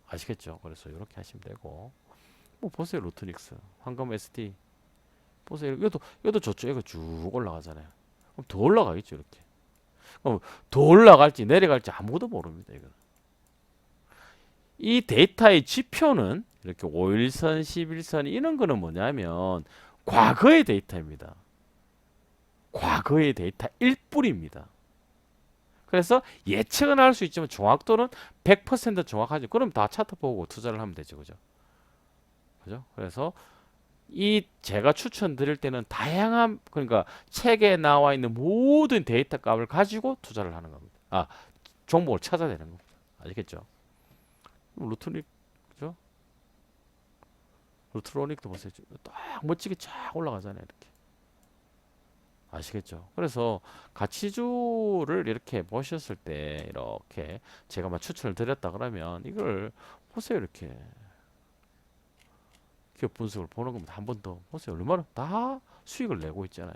아시겠죠? 그래서 이렇게 하시면 되고 뭐 보세요. 루트닉스, 황금 ST 보세요. 이것도 좋죠. 이거 쭉 올라가잖아요. 그럼 더 올라가겠죠. 이렇게. 그럼 더 올라갈지 내려갈지 아무도 모릅니다. 이거. 이 데이터의 지표는 이렇게 5일선, 11선 이런 거는 뭐냐면 과거의 데이터입니다. 과거의 데이터 일뿐입니다. 그래서 예측은 할 수 있지만 정확도는 100% 정확하죠. 그럼 다 차트 보고 투자를 하면 되죠. 그죠? 그죠? 그래서 이 제가 추천드릴 때는 다양한, 그러니까 책에 나와 있는 모든 데이터 값을 가지고 투자를 하는 겁니다. 종목을 찾아야 되는 겁니다. 아시겠죠? 루트닉, 그죠? 루트로닉도 보세요. 딱 멋지게 쫙 올라가잖아요. 이렇게. 아시겠죠? 그래서 가치주를 이렇게 보셨을 때 이렇게 제가 막 추천을 드렸다 그러면 이걸 보세요. 이렇게 기업 분석을 보는 겁니다. 한 번 더 보세요. 얼마나 다 수익을 내고 있잖아요.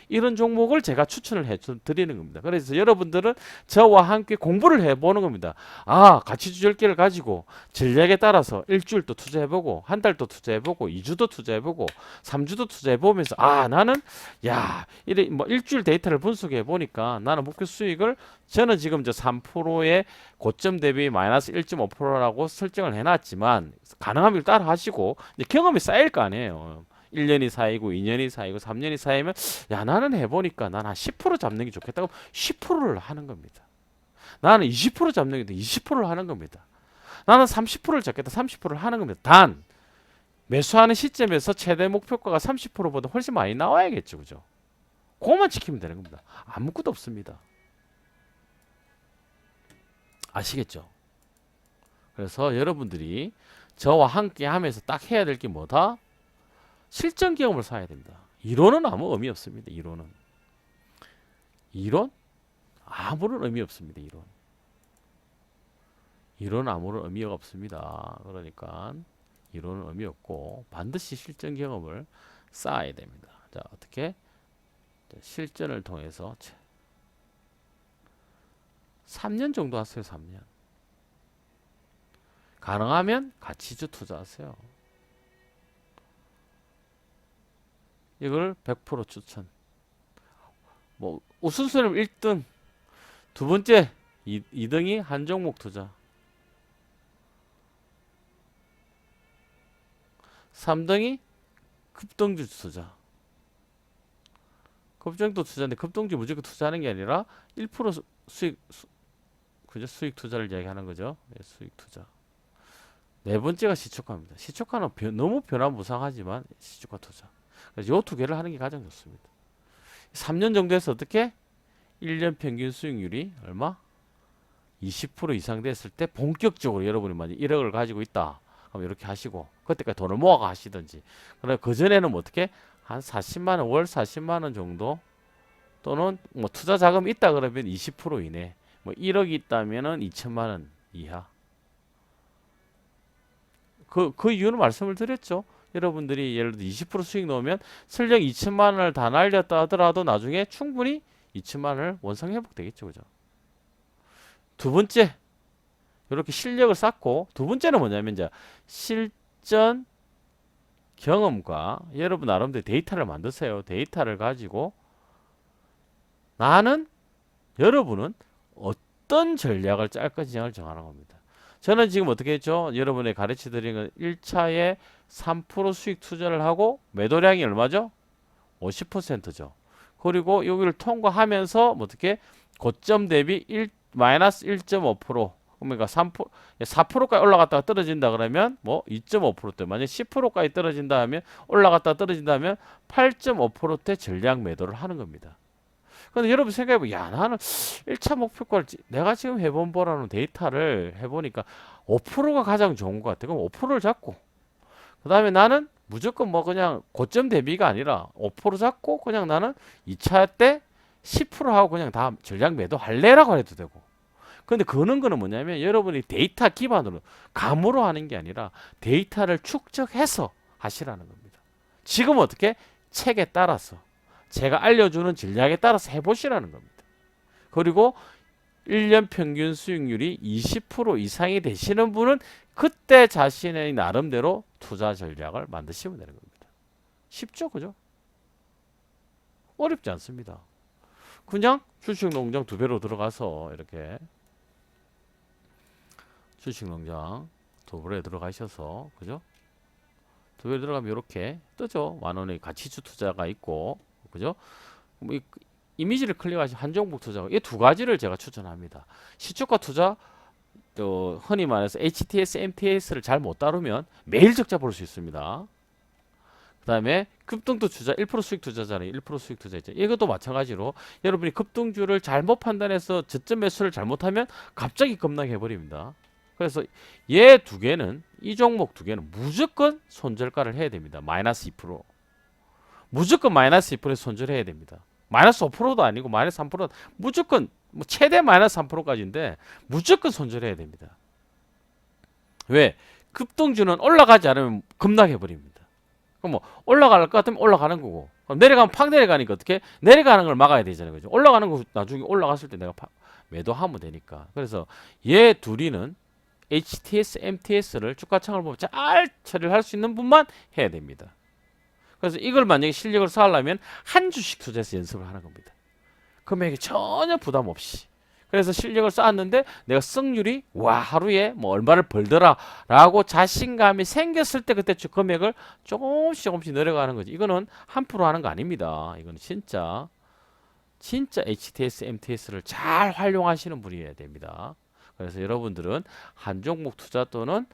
이런 종목을 제가 추천을 해 드리는 겁니다. 그래서 여러분들은 저와 함께 공부를 해보는 겁니다. 가치주 10개를 가지고 전략에 따라서 일주일도 투자해보고 한 달도 투자해보고 2주도 투자해보고 3주도 투자해보면서 나는 이래 뭐 일주일 데이터를 분석해 보니까 나는 목표 수익을 저는 지금 저 3%의 고점 대비 마이너스 1.5%라고 설정을 해놨지만 가능하면 따라 하시고 경험이 쌓일 거 아니에요. 1년이 쌓이고 2년이 쌓이고 3년이 쌓이면 나는 해보니까 난 한 10% 잡는 게 좋겠다. 그럼 10%를 하는 겁니다. 나는 20% 잡는 게 20%를 하는 겁니다. 나는 30%를 잡겠다. 30%를 하는 겁니다. 단 매수하는 시점에서 최대 목표가가 30%보다 훨씬 많이 나와야겠죠. 그죠? 그것만 지키면 되는 겁니다. 아무것도 없습니다. 아시겠죠? 그래서 여러분들이 저와 함께 하면서 딱 해야 될 게 뭐다? 실전 경험을 쌓아야 됩니다. 이론은 아무 의미 없습니다. 이론 아무런 의미 없습니다. 이론 아무런 의미가 없습니다. 그러니까 이론은 의미 없고 반드시 실전 경험을 쌓아야 됩니다. 자, 어떻게? 실전을 통해서 3년 정도 하세요. 3년. 가능하면 가치주 투자하세요. 이걸 100% 추천. 뭐 우선순위 1등, 두 번째 2등이 한 종목 투자, 3등이 급등주 투자. 급등도 투자인데 급등주 무조건 투자하는 게 아니라 1% 그죠? 수익 투자를 이야기하는 거죠. 수익 투자. 네 번째가 시초가입니다. 시초가는 너무 변화무쌍하지만 시초가 투자. 그래서 요 두 개를 하는 게 가장 좋습니다. 3년 정도 해서 어떻게? 1년 평균 수익률이 얼마? 20% 이상 됐을 때 본격적으로 여러분이 만약 1억을 가지고 있다. 그럼 이렇게 하시고 그때까지 돈을 모아가 하시든지. 그러나 그전에는 뭐 어떻게? 한 40만 원, 월 40만 원 정도 또는 뭐 투자 자금이 있다 그러면 20% 이내. 뭐 1억이 있다면은 2천만 원 이하. 그 이유는 말씀을 드렸죠. 여러분들이 예를 들어 20% 수익 넣으면 설령 2천만 원을 다 날렸다 하더라도 나중에 충분히 2천만 원을 원상 회복 되겠죠. 그죠? 두 번째, 이렇게 실력을 쌓고, 두 번째는 뭐냐면 이제 실전 경험과 여러분 나름대로 데이터를 만드세요. 데이터를 가지고 여러분은 어떤 전략을 짤 것이냐를 정하는 겁니다. 저는 지금 어떻게 했죠? 여러분에 가르쳐 드린 건 1차에 3% 수익 투자를 하고 매도량이 얼마죠? 50%죠. 그리고 여기를 통과하면서 어떻게 고점 대비 마이너스 1.5% 그러니까 4%까지 올라갔다가 떨어진다 그러면 뭐 2.5%대 만약 10%까지 떨어진다 하면 올라갔다 떨어진다 하면 8.5%대 전략 매도를 하는 겁니다. 근데 여러분 생각해보면 나는 1차 목표가를 내가 지금 해본 거라는 데이터를 해보니까 5%가 가장 좋은 것 같아. 그럼 5%를 잡고 그 다음에 나는 무조건 뭐 그냥 고점 대비가 아니라 5% 잡고 그냥 나는 2차 때 10% 하고 그냥 다 전략 매도 할래라고 해도 되고. 근데 그런 거는 뭐냐면 여러분이 데이터 기반으로 감으로 하는 게 아니라 데이터를 축적해서 하시라는 겁니다. 지금 어떻게? 책에 따라서 제가 알려주는 전략에 따라서 해보시라는 겁니다. 그리고 1년 평균 수익률이 20% 이상이 되시는 분은 그때 자신의 나름대로 투자 전략을 만드시면 되는 겁니다. 쉽죠, 그죠? 어렵지 않습니다. 그냥 주식농장 2배로 들어가서 이렇게 주식농장 2배에 들어가셔서, 그죠? 2배 들어가면 이렇게 뜨죠. 만원의 가치주 투자가 있고, 그죠? 뭐 이미지를 클릭하시면 한종목 투자, 이 두 가지를 제가 추천합니다. 시초가 투자, 또 흔히 말해서 HTS, MTS를 잘 못 다루면 매일 적자 볼 수 있습니다. 그 다음에 급등주 투자, 1% 수익 투자잖아요. 1% 수익 투자 있죠. 이것도 마찬가지로 여러분이 급등주를 잘못 판단해서 저점 매수를 잘못하면 갑자기 급락해 버립니다. 그래서 얘 2개는, 이 종목 2개는 무조건 손절가를 해야 됩니다. 마이너스 2%. 무조건 마이너스 2%에 손절해야 됩니다. 마이너스 5%도 아니고 마이너스 3%도 무조건, 뭐 최대 마이너스 3%까지인데 무조건 손절해야 됩니다. 왜? 급등주는 올라가지 않으면 급락해 버립니다. 그럼 뭐 올라갈 것 같으면 올라가는 거고, 그럼 내려가면 팍 내려가니까 어떻게? 내려가는 걸 막아야 되잖아요, 그죠? 올라가는 거 나중에 올라갔을 때 내가 매도하면 되니까. 그래서 얘 둘이는 HTS, MTS를 주가창을 보면 잘 처리를 할 수 있는 분만 해야 됩니다. 그래서 이걸 만약에 실력을 쌓으려면 한 주씩 투자해서 연습을 하는 겁니다. 금액에 전혀 부담 없이. 그래서 실력을 쌓았는데 내가 승률이 와 하루에 뭐 얼마를 벌더라 라고 자신감이 생겼을 때 그때 금액을 조금씩 내려가는 거지. 이거는 1% 하는 거 아닙니다. 이거는 진짜 HTS, MTS를 잘 활용하시는 분이어야 됩니다. 그래서 여러분들은 한 종목 투자 또는,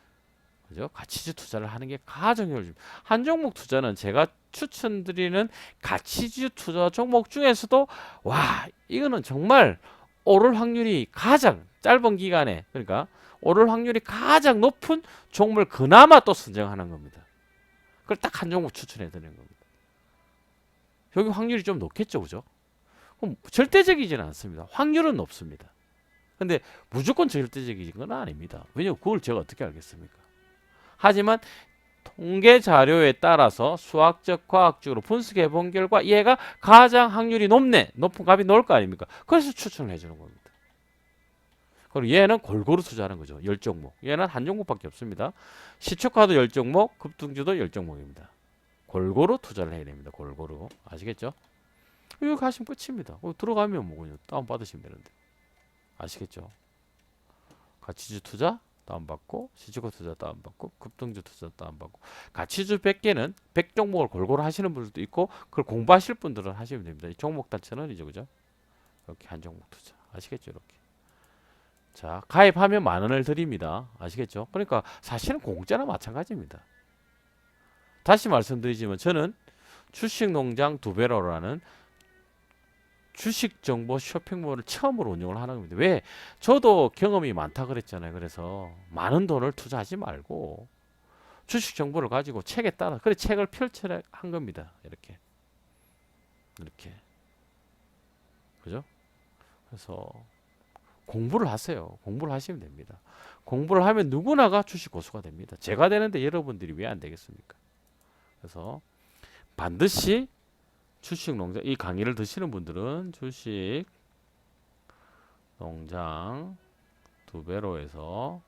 그죠? 가치주 투자를 하는 게 가장 효율적입니다. 한 종목 투자는 제가 추천드리는 가치주 투자 종목 중에서도 와 이거는 정말 오를 확률이 가장 짧은 기간에, 그러니까 오를 확률이 가장 높은 종목을 그나마 또 선정하는 겁니다. 그걸 딱 한 종목 추천해 드리는 겁니다. 여기 확률이 좀 높겠죠, 그죠? 그럼 절대적이지는 않습니다. 확률은 높습니다. 근데 무조건 절대적인 건 아닙니다. 왜냐면 그걸 제가 어떻게 알겠습니까? 하지만 통계 자료에 따라서 수학적, 과학적으로 분석해 본 결과 얘가 가장 확률이 높은 값이 나올 거 아닙니까? 그래서 추천을 해주는 겁니다. 그리고 얘는 골고루 투자하는 거죠. 10종목. 얘는 한 종목밖에 없습니다. 시초가도 10종목, 급등주도 10종목입니다. 골고루 투자를 해야 됩니다. 골고루. 아시겠죠? 이거 하시면 끝입니다. 들어가면 뭐 그냥 다운받으시면 되는데. 아시겠죠? 가치주 투자 다운받고, 시초가 투자 다운받고, 급등주 투자 다운받고, 가치주 100개는 100종목을 골고루 하시는 분들도 있고, 그걸 공부하실 분들은 하시면 됩니다. 이 종목 단체는 이제, 그죠? 이렇게 한 종목 투자. 아시겠죠? 이렇게. 자, 가입하면 10,000원을 드립니다. 아시겠죠? 그러니까 사실은 공짜나 마찬가지입니다. 다시 말씀드리지만 저는 주식농장 2배로라는 주식정보 쇼핑몰을 처음으로 운영을 하는 겁니다. 왜? 저도 경험이 많다 그랬잖아요. 그래서 많은 돈을 투자하지 말고 주식 정보를 가지고 책에 따라, 그래 책을 펼쳐한 겁니다. 이렇게 그죠? 그래서 공부를 하세요. 공부를 하시면 됩니다. 공부를 하면 누구나가 주식 고수가 됩니다. 제가 되는데 여러분들이 왜 안 되겠습니까? 그래서 반드시 주식 농장, 이 강의를 드시는 분들은 주식 농장 2배로에서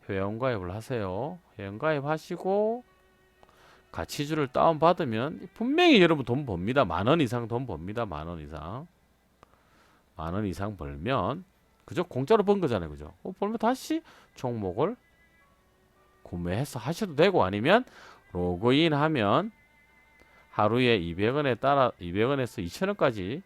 회원가입을 하세요. 회원가입 하시고 가치주를 다운받으면 분명히 여러분 돈 법니다. 10,000원 이상 돈 법니다. 10,000원 이상. 10,000원 이상 벌면, 그죠? 공짜로 번 거잖아요. 그죠? 벌면 다시 종목을 구매해서 하셔도 되고, 아니면 로그인 하면 하루에 200원에 따라 200원에서 2,000원까지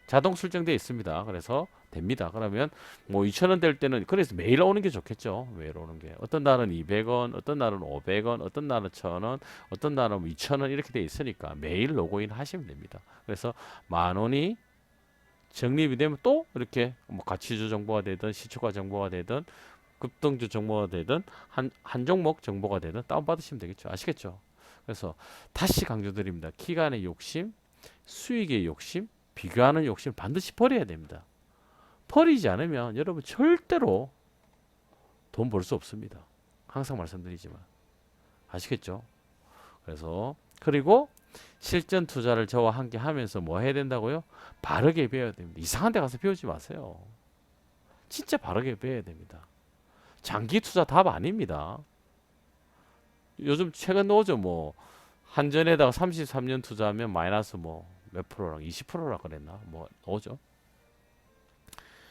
자동 설정되어 있습니다. 그래서 됩니다. 그러면 뭐 2,000원 될 때는, 그래서 매일 오는 게 좋겠죠. 매일 오는 게. 어떤 날은 200원, 어떤 날은 500원, 어떤 날은 1,000원, 어떤 날은 2,000원 이렇게 되어 있으니까 매일 로그인 하시면 됩니다. 그래서 10,000원이 적립이 되면 또 이렇게 뭐 가치주 정보가 되든 시초가 정보가 되든 급등주 정보가 되든 한 종목 정보가 되든 다운받으시면 되겠죠. 아시겠죠? 그래서 다시 강조드립니다. 기간의 욕심, 수익의 욕심, 비교하는 욕심 반드시 버려야 됩니다. 버리지 않으면 여러분 절대로 돈 벌 수 없습니다. 항상 말씀드리지만. 아시겠죠? 그래서 그리고 실전 투자를 저와 함께 하면서 뭐 해야 된다고요? 바르게 배워야 됩니다. 이상한 데 가서 배우지 마세요. 진짜 바르게 배워야 됩니다. 장기 투자 답 아닙니다. 요즘 최근 나오죠. 뭐 한전에다가 33년 투자하면 마이너스 뭐 몇 프로랑 20%라 그랬나? 뭐 오죠.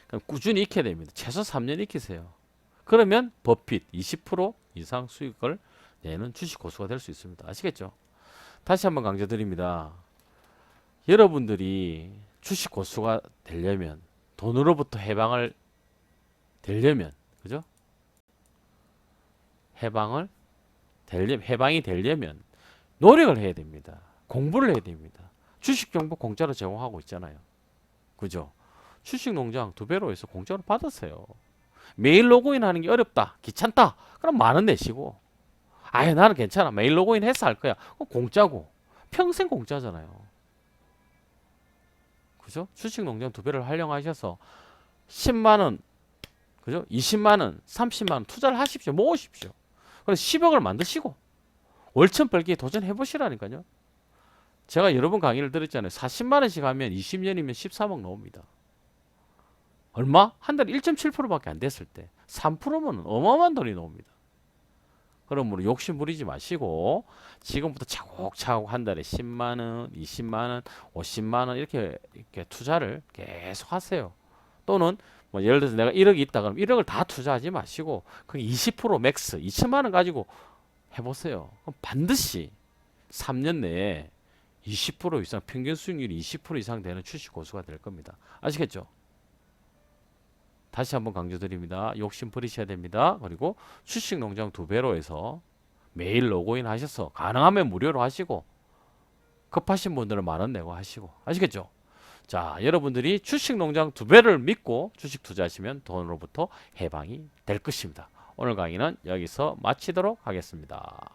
그럼 꾸준히 익혀야 됩니다. 최소 3년 익히세요. 그러면 버핏 20% 이상 수익을 내는 주식 고수가 될 수 있습니다. 아시겠죠? 다시 한번 강조드립니다. 여러분들이 주식 고수가 되려면 돈으로부터 해방을 되려면 그죠? 해방이 되려면 노력을 해야 됩니다. 공부를 해야 됩니다. 주식 정보 공짜로 제공하고 있잖아요. 그죠? 주식 농장 2배로 해서 공짜로 받았어요. 메일 로그인 하는 게 어렵다, 귀찮다. 그럼 만 원 내시고. 아예 나는 괜찮아. 메일 로그인 해서 할 거야. 공짜고. 평생 공짜잖아요. 그죠? 주식 농장 2배를 활용하셔서 10만 원, 그죠? 20만 원, 30만 원 투자를 하십시오. 모으십시오. 그럼 10억을 만드시고 월천 벌기에 도전해 보시라니까요. 제가 여러 번 강의를 들었잖아요. 40만 원씩 하면 20년이면 13억 나옵니다. 얼마? 한 달에 1.7%밖에 안 됐을 때 3%면 어마어마한 돈이 나옵니다. 그러므로 욕심 부리지 마시고 지금부터 차곡차곡 한 달에 10만 원, 20만 원, 50만 원 이렇게 투자를 계속 하세요. 또는 뭐 예를 들어서 내가 1억이 있다 그러면 1억을 다 투자하지 마시고 그 20% 맥스 2천만 원 가지고 해보세요. 그럼 반드시 3년 내에 20% 이상 평균 수익률이 20% 이상 되는 주식 고수가 될 겁니다. 아시겠죠? 다시 한번 강조드립니다. 욕심 버리셔야 됩니다. 그리고 주식 농장 2배로 해서 매일 로그인 하셔서 가능하면 무료로 하시고 급하신 분들은 만 원 내고 하시고 아시겠죠? 자, 여러분들이 주식 농장 2배를 믿고 주식 투자하시면 돈으로부터 해방이 될 것입니다. 오늘 강의는 여기서 마치도록 하겠습니다.